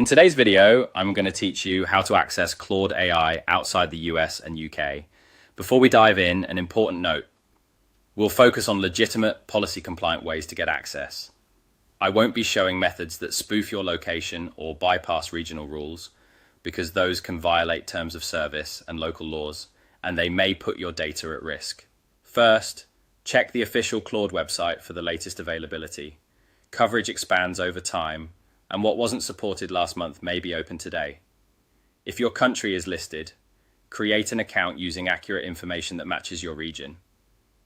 In today's video, I'm going to teach you how to access Claude AI outside the US and UK. Before we dive in, an important note. We'll focus on legitimate, policy-compliant ways to get access. I won't be showing methods that spoof your location or bypass regional rules, because those can violate terms of service and local laws, and they may put your data at risk. First, check the official Claude website for the latest availability. Coverage expands over time, and what wasn't supported last month may be open today. If your country is listed, create an account using accurate information that matches your region.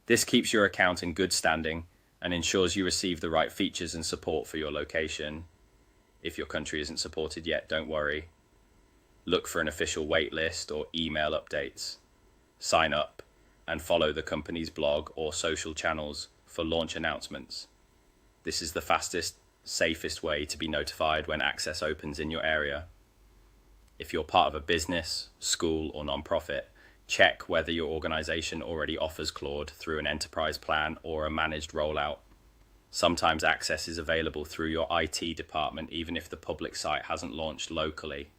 This keeps your account in good standing and ensures you receive the right features and support for your location. If your country isn't supported yet, don't worry. Look for an official waitlist or email updates. Sign up and follow the company's blog or social channels for launch announcements. This is the fastest, safest way to be notified when access opens in your area. If you're part of a business, school, or nonprofit, check whether your organization already offers Claude through an enterprise plan or a managed rollout. Sometimes access is available through your IT department even if the public site hasn't launched locally.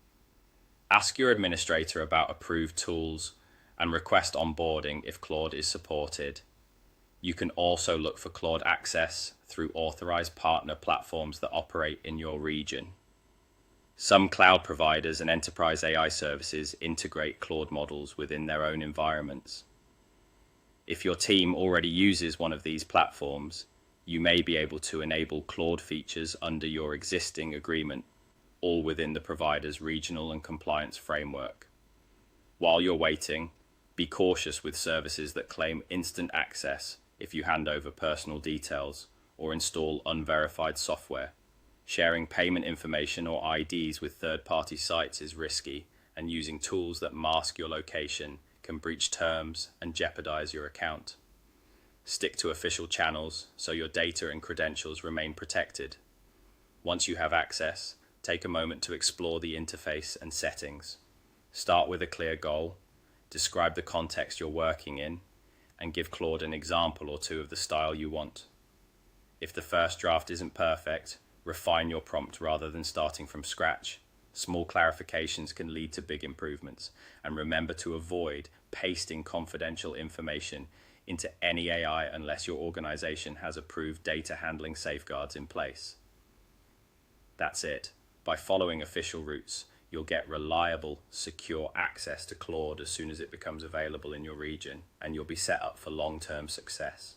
Ask your administrator about approved tools and request onboarding if Claude is supported. You can also look for Claude access through authorized partner platforms that operate in your region. Some cloud providers and enterprise AI services integrate Claude models within their own environments. If your team already uses one of these platforms, you may be able to enable Claude features under your existing agreement, all within the provider's regional and compliance framework. While you're waiting, be cautious with services that claim instant access if you hand over personal details or install unverified software. Sharing payment information or IDs with third-party sites is risky, and using tools that mask your location can breach terms and jeopardize your account. Stick to official channels so your data and credentials remain protected. Once you have access, take a moment to explore the interface and settings. Start with a clear goal, describe the context you're working in, and give Claude an example or two of the style you want. If the first draft isn't perfect, refine your prompt rather than starting from scratch. Small clarifications can lead to big improvements, and remember to avoid pasting confidential information into any AI unless your organization has approved data handling safeguards in place. That's it. By following official routes, you'll get reliable, secure access to Claude as soon as it becomes available in your region, and you'll be set up for long-term success.